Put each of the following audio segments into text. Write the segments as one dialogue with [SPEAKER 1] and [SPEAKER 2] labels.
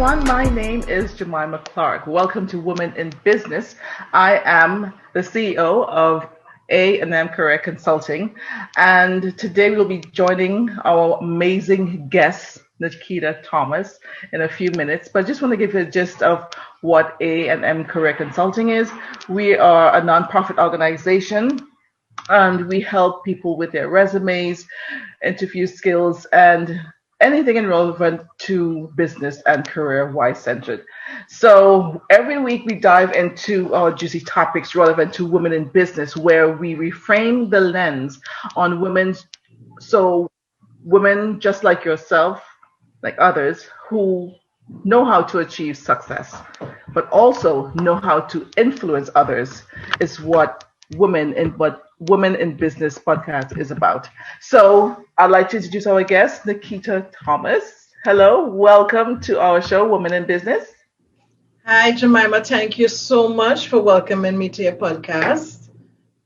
[SPEAKER 1] everyone. My name is Germimah Clarke. Welcome to Women in Business. I am the CEO of A&M Consulting, and today we'll be joining our amazing guest, Nikita Thomas, in a few minutes. But I just want to give you a gist of what A&M Consulting is. We are a nonprofit organization, and we help people with their resumes, interview skills, and anything relevant to business and career wise centered. So every week we dive into our juicy topics relevant to women in business, where we reframe the lens on women's. So women just like yourself, like others, who know how to achieve success, but also know how to influence others, is what Women in Business podcast is about. So I'd like to introduce our guest, Nikita Thomas. Hello, welcome to our show, Women in Business.
[SPEAKER 2] Hi, Germimah. Thank you so much for welcoming me to your podcast.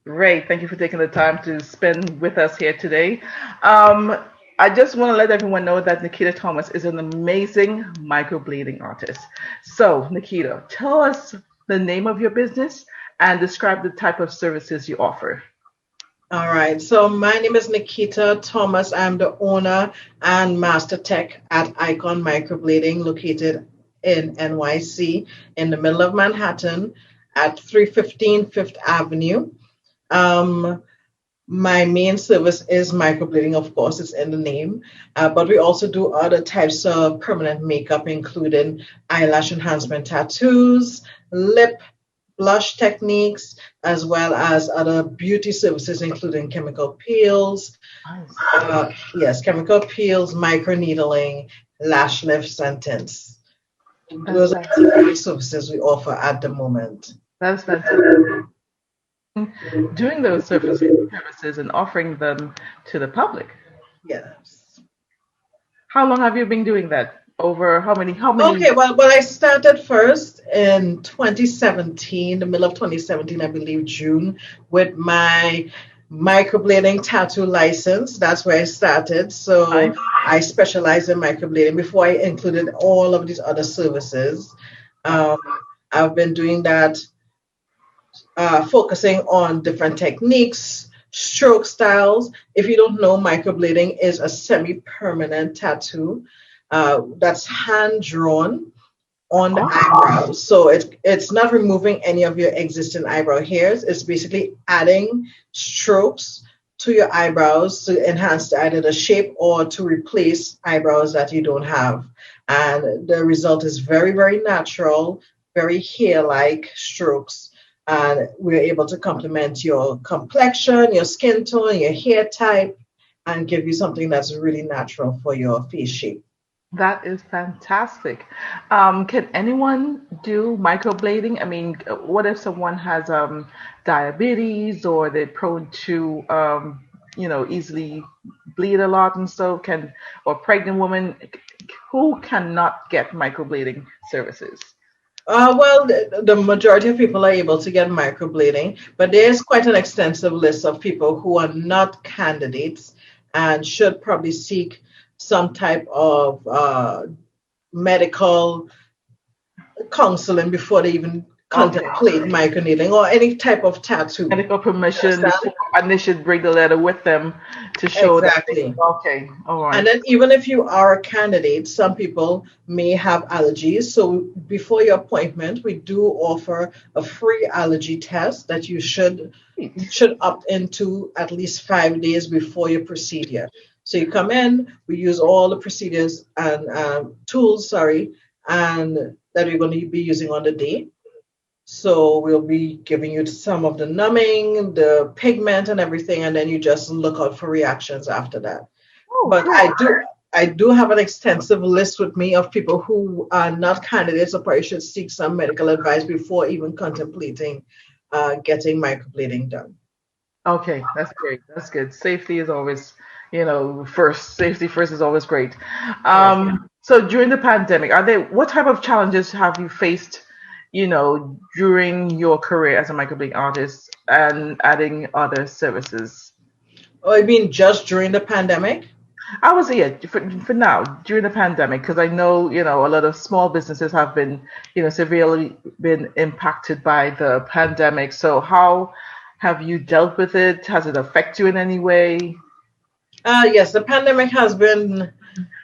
[SPEAKER 1] Great. Thank you for taking the time to spend with us here today. I just want to let everyone know that Nikita Thomas is an amazing microblading artist. So, Nikita, tell us the name of your business and describe the type of services you offer.
[SPEAKER 2] All right. So my name is Nikita Thomas. I'm the owner and master tech at Icon Microblading, located in NYC, in the middle of Manhattan at 315 Fifth Avenue. My main service is microblading, of course, it's in the name, but we also do other types of permanent makeup, including eyelash enhancement tattoos, lip blush techniques, as well as other beauty services, including chemical peels. Yes, chemical peels, microneedling, lash lifts, and tints. Those are the services we offer at the moment.
[SPEAKER 1] That's fantastic. Doing those services and offering them to the public.
[SPEAKER 2] Yes.
[SPEAKER 1] How long have you been doing that? Over how many?
[SPEAKER 2] Okay, well, I started first in 2017, the middle of 2017, I believe, June, with my microblading tattoo license. That's where I started. So I specialize in microblading before I included all of these other services. I've been doing that, focusing on different techniques, stroke styles. If you don't know, microblading is a semi-permanent tattoo that's hand drawn on the eyebrows. So it's not removing any of your existing eyebrow hairs. It's basically adding strokes to your eyebrows to enhance either the shape or to replace eyebrows that you don't have. And the result is very, very natural, very hair-like strokes. And we're able to complement your complexion, your skin tone, your hair type, and give you something that's really natural for your face shape.
[SPEAKER 1] That is fantastic. Can anyone do microblading? I mean, what if someone has diabetes, or they're prone to easily bleed a lot, and so or pregnant woman who cannot get microblading services?
[SPEAKER 2] Well, the majority of people are able to get microblading, but there's quite an extensive list of people who are not candidates and should probably seek some type of medical counseling before they even contemplate microneedling or any type of tattoo.
[SPEAKER 1] Medical permission, and they should bring the letter with them to show that. Okay, all right.
[SPEAKER 2] And then even if you are a candidate, some people may have allergies. So before your appointment, we do offer a free allergy test that you should opt into at least 5 days before your procedure. So you come in, we use all the procedures and tools, and that we're going to be using on the day. So we'll be giving you some of the numbing, the pigment and everything, and then you just look out for reactions after that. But I do have an extensive list with me of people who are not candidates, or probably should seek some medical advice before even contemplating getting microblading done.
[SPEAKER 1] Okay, that's great. That's good. Safety is always, first. Safety first is always great. So during the pandemic, what type of challenges have you faced, during your career as a microblading artist and adding other services?
[SPEAKER 2] Oh, I mean, just during the pandemic?
[SPEAKER 1] I was here for now during the pandemic because I know, a lot of small businesses have been, severely been impacted by the pandemic. So how have you dealt with it? Has it affected you in any way?
[SPEAKER 2] Yes, the pandemic has been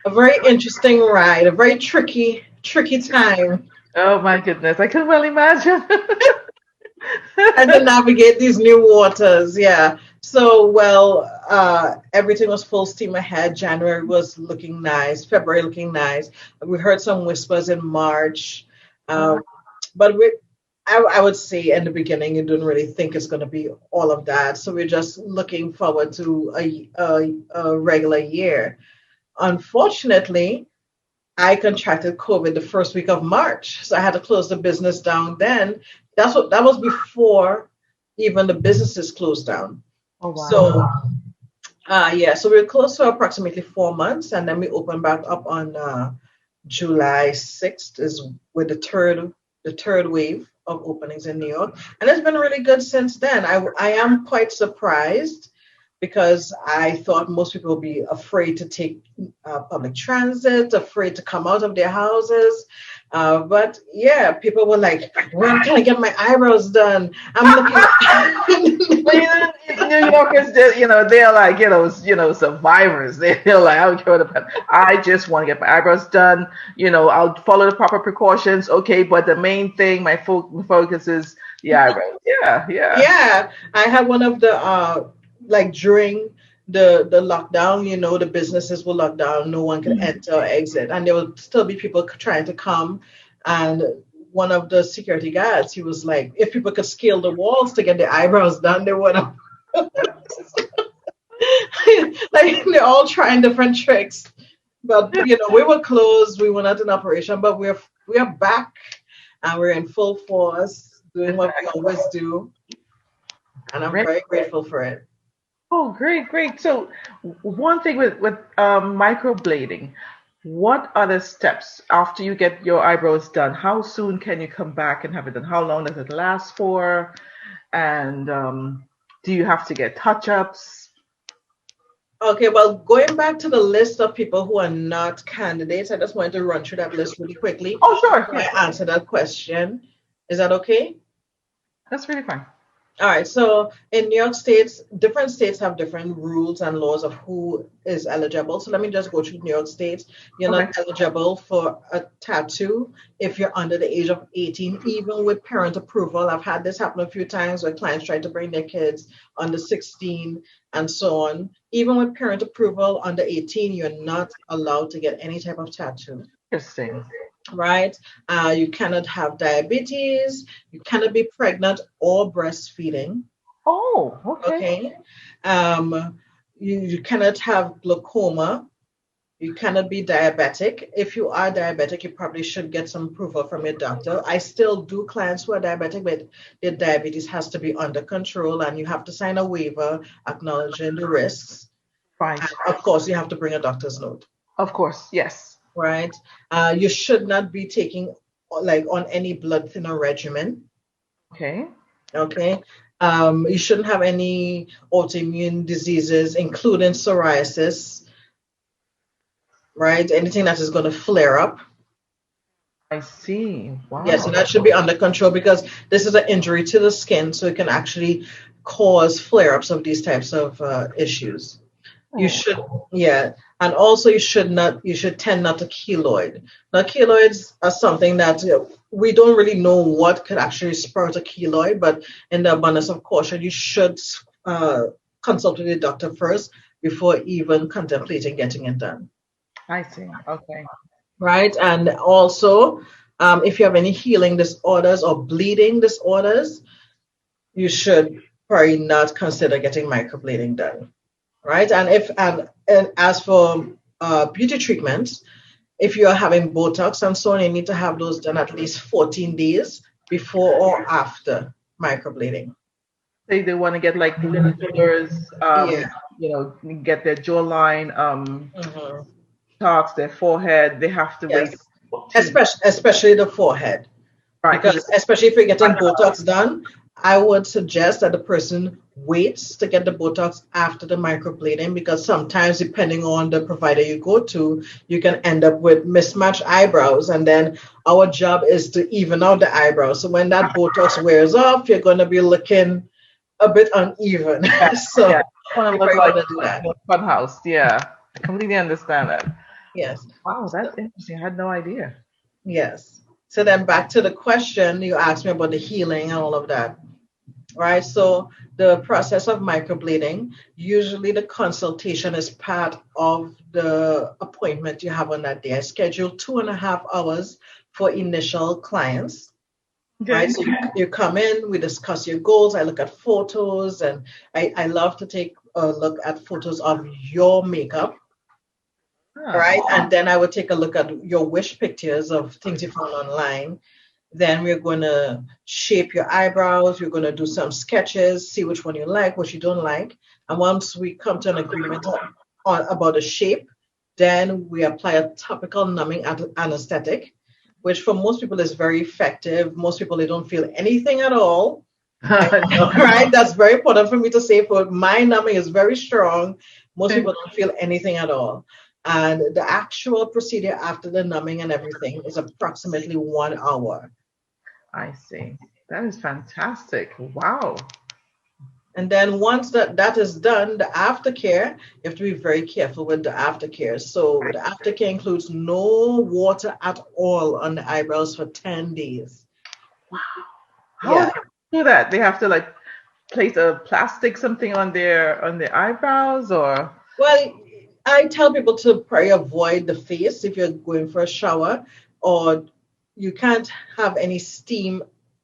[SPEAKER 2] a very interesting ride, a very tricky time
[SPEAKER 1] Oh my goodness, I can well imagine.
[SPEAKER 2] trying to navigate these new waters. Yeah. So, well, everything was full steam ahead. January was looking nice, February looking nice. We heard some whispers in March. Um, but I would say in the beginning, you didn't really think it's going to be all of that. So we're just looking forward to a regular year. Unfortunately, I contracted COVID the first week of March, so I had to close the business down then. That was before even the businesses closed down.
[SPEAKER 1] Oh wow.
[SPEAKER 2] So yeah, so we were closed for approximately 4 months, and then we opened back up on July 6th is with the third wave of openings in New York, and it's been really good since then. I am quite surprised because I thought most people would be afraid to take public transit, afraid to come out of their houses. But yeah, people were like, "When can I get my eyebrows done?" I'm looking.
[SPEAKER 1] Well, New Yorkers, they're like, survivors. They're like, I don't care what I just want to get my eyebrows done. I'll follow the proper precautions. Okay, but the main thing, my focus is the eyebrows. Yeah, yeah.
[SPEAKER 2] Yeah, I had one of the like during the lockdown, the businesses were locked down, no one could enter or exit, and there would still be people trying to come. And one of the security guards, he was like, if people could scale the walls to get their eyebrows done, they would have. Like they're all trying different tricks. But we were closed, we were not in operation, but we are back and we're in full force doing what we always do. And I'm
[SPEAKER 1] Great.
[SPEAKER 2] very grateful for it.
[SPEAKER 1] Oh, great, great. So, one thing with microblading, what are the steps after you get your eyebrows done? How soon can you come back and have it done? How long does it last for? And do you have to get touch-ups?
[SPEAKER 2] Okay, well, going back to the list of people who are not candidates, I just wanted to run through that list really quickly
[SPEAKER 1] Oh, sure.
[SPEAKER 2] before
[SPEAKER 1] Yeah,
[SPEAKER 2] I answer that question. Is that okay?
[SPEAKER 1] that's really fine.
[SPEAKER 2] All right, so in New York States, different states have different rules and laws of who is eligible. So let me just go through New York State. You're
[SPEAKER 1] Okay.
[SPEAKER 2] not eligible for a tattoo if you're under the age of 18, even with parent approval. I've had this happen a few times where clients try to bring their kids under 16 and so on. Even with parent approval under 18, you're not allowed to get any type of tattoo,
[SPEAKER 1] Interesting.
[SPEAKER 2] right? You cannot have diabetes, you cannot be pregnant or breastfeeding,
[SPEAKER 1] Oh, okay.
[SPEAKER 2] okay? You cannot have glaucoma, you cannot be diabetic. If you are diabetic, you probably should get some approval from your doctor. I still do clients who are diabetic, but their diabetes has to be under control, and you have to sign a waiver acknowledging the risks.
[SPEAKER 1] Right.
[SPEAKER 2] And of course, you have to bring a doctor's note,
[SPEAKER 1] Of course. Yes.
[SPEAKER 2] right? You should not be taking like on any blood thinner regimen.
[SPEAKER 1] Okay.
[SPEAKER 2] Okay. You shouldn't have any autoimmune diseases, including psoriasis, right? Anything that is going to flare up.
[SPEAKER 1] I see.
[SPEAKER 2] Yes,
[SPEAKER 1] Wow.
[SPEAKER 2] and that should be under control because this is an injury to the skin, so it can actually cause flare ups of these types of issues. You
[SPEAKER 1] Oh,
[SPEAKER 2] should, yeah, and also you should tend not to keloid. Now, keloids are something that we don't really know what could actually spurt a keloid, but in the abundance of caution, you should consult with your doctor first before even contemplating getting it done,
[SPEAKER 1] I see. Okay.
[SPEAKER 2] right? And also, if you have any healing disorders or bleeding disorders, you should probably not consider getting microblading done, right? And as for beauty treatments, if you are having Botox and so on, you need to have those done at least 14 days before or after microblading.
[SPEAKER 1] Say they want to get like lip fillers,
[SPEAKER 2] Yeah.
[SPEAKER 1] get their jawline,
[SPEAKER 2] Mhm.
[SPEAKER 1] talks, their forehead. They have to wait
[SPEAKER 2] Yes.
[SPEAKER 1] 14.
[SPEAKER 2] Especially the forehead.
[SPEAKER 1] Right. Because
[SPEAKER 2] Because especially if you're getting Botox done, I would suggest that the person waits to get the Botox after the microblading, because sometimes, depending on the provider you go to, you can end up with mismatched eyebrows. And then our job is to even out the eyebrows. So when that Botox wears off, you're going to be looking a bit uneven.
[SPEAKER 1] Yeah,
[SPEAKER 2] So
[SPEAKER 1] yeah. I want
[SPEAKER 2] you
[SPEAKER 1] to look
[SPEAKER 2] probably
[SPEAKER 1] like
[SPEAKER 2] want to do that.
[SPEAKER 1] a fun house. Yeah, I completely understand that.
[SPEAKER 2] Yes.
[SPEAKER 1] Wow, that's interesting. I had no idea.
[SPEAKER 2] Yes. So then back to the question you asked me about the healing and all of that. Right? So the process of microblading, usually the consultation is part of the appointment you have on that day. I schedule 2.5 hours for initial clients. Right?
[SPEAKER 1] Okay.
[SPEAKER 2] So you come in, we discuss your goals. I look at photos, and I love to take a look at photos of your makeup.
[SPEAKER 1] Ah,
[SPEAKER 2] Right? And then I would take a look at your wish pictures of things you found online. Then we're going to shape your eyebrows. We're going to do some sketches, see which one you like, what you don't like. And once we come to an agreement about the shape, then we apply a topical numbing anesthetic, which for most people is very effective. Most people, they don't feel anything at all. I know, right? That's very important for me to say. For my numbing is very strong. Most people don't feel anything at all. And the actual procedure after the numbing and everything is approximately 1 hour.
[SPEAKER 1] I see. That is fantastic. Wow.
[SPEAKER 2] And then once that is done, the aftercare, you have to be very careful with the aftercare. So the aftercare includes no water at all on the eyebrows for 10 days.
[SPEAKER 1] How do
[SPEAKER 2] Yeah.
[SPEAKER 1] they do that? They have to like place a plastic something on their eyebrows or
[SPEAKER 2] Well, I tell people to probably avoid the face if you're going for a shower, or you can't have any steam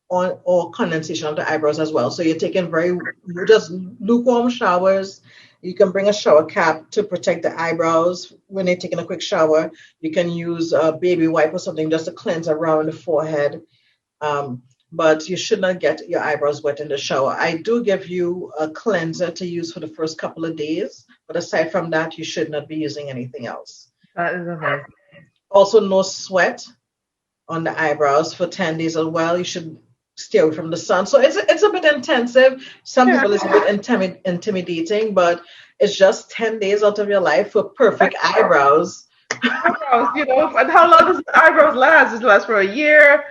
[SPEAKER 2] on or condensation of the eyebrows as well. So you're taking very just lukewarm showers. You can bring a shower cap to protect the eyebrows when you're taking a quick shower. You can use a baby wipe or something just to cleanse around the forehead. Um, but you should not get your eyebrows wet in the shower. I do give you a cleanser to use for the first couple of days, but aside from that, you should not be using anything else.
[SPEAKER 1] that is amazing.
[SPEAKER 2] Also, no sweat on the eyebrows for 10 days as well. You should stay away from the sun. So it's a bit intensive. Some
[SPEAKER 1] Yeah.
[SPEAKER 2] people it's a bit intimidating, but it's just 10 days out of your life for perfect eyebrows.
[SPEAKER 1] Eyebrows, and how long does the eyebrows last? Does it last for a year,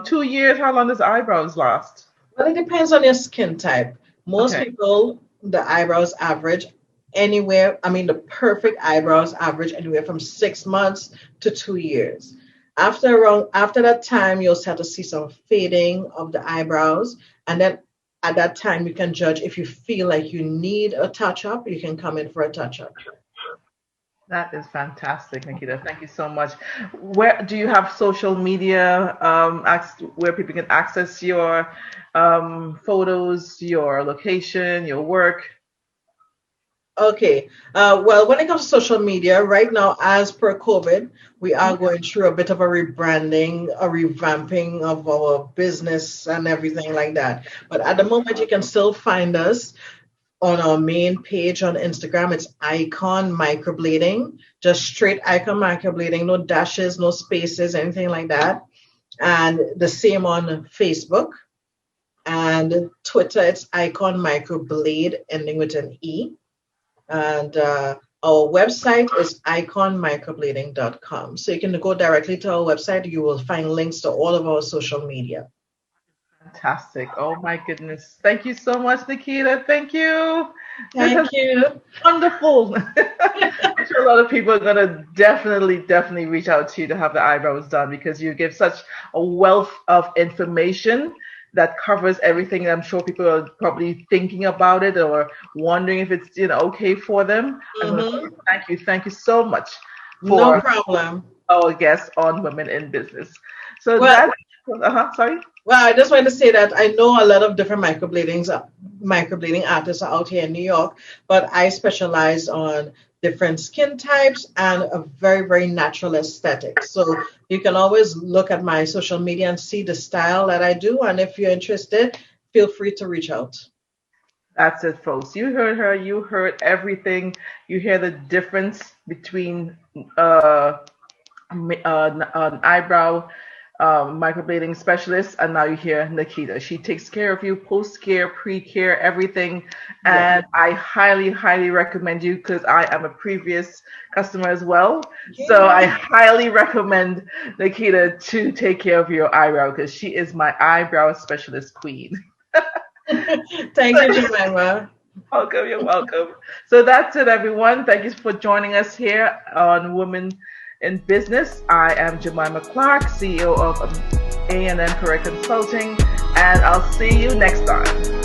[SPEAKER 1] 2 years? How long does the eyebrows last?
[SPEAKER 2] Well, it depends on your skin type. Most
[SPEAKER 1] Okay.
[SPEAKER 2] people, the eyebrows average anywhere, I mean, the perfect eyebrows average anywhere from 6 months to 2 years. After that time, you'll start to see some fading of the eyebrows. And then at that time, you can judge if you feel like you need a touch up, you can come in for a touch up.
[SPEAKER 1] That is fantastic, Nikita. Thank you so much. Where do you have social media where people can access your photos, your location, your work?
[SPEAKER 2] Okay. Well, when it comes to social media, right now, as per COVID, we are going through a bit of a rebranding, a revamping of our business and everything like that. But at the moment, you can still find us on our main page on Instagram. It's Icon Microblading, just straight Icon Microblading, no dashes, no spaces, anything like that. And the same on Facebook and Twitter. It's Icon Microblade, ending with an E. And our website is iconmicroblading.com. So you can go directly to our website. You will find links to all of our social media.
[SPEAKER 1] Fantastic. Oh my goodness. Thank you so much, Nikita. Thank you. This has
[SPEAKER 2] Thank you.
[SPEAKER 1] wonderful. I'm sure a lot of people are gonna definitely reach out to you to have the eyebrows done because you give such a wealth of information that covers everything. I'm sure people are probably thinking about it or wondering if it's okay for them. I'm gonna
[SPEAKER 2] Hmm.
[SPEAKER 1] thank you so much
[SPEAKER 2] No
[SPEAKER 1] for
[SPEAKER 2] problem.
[SPEAKER 1] our guest on Women in Business. So
[SPEAKER 2] Well,
[SPEAKER 1] that sorry.
[SPEAKER 2] Well, I just wanted to say that I know a lot of different microblading artists are out here in New York, but I specialize on different skin types and a very, very natural aesthetic. So you can always look at my social media and see the style that I do. And if you're interested, feel free to reach out.
[SPEAKER 1] That's it, folks. You heard her. You heard everything. You hear the difference between an eyebrow microblading specialist, and now you hear Nikita. She takes care of you post-care, pre-care, everything. And I highly, highly recommend you because I am a previous customer as well. So I highly recommend Nikita to take care of your eyebrow because she is my eyebrow specialist queen.
[SPEAKER 2] Thank you, Germimah.
[SPEAKER 1] Welcome, you're welcome. So that's it, everyone. Thank you for joining us here on Women in Business. I am Germimah Clarke, CEO of A&M Correct Consulting, and I'll see you next time.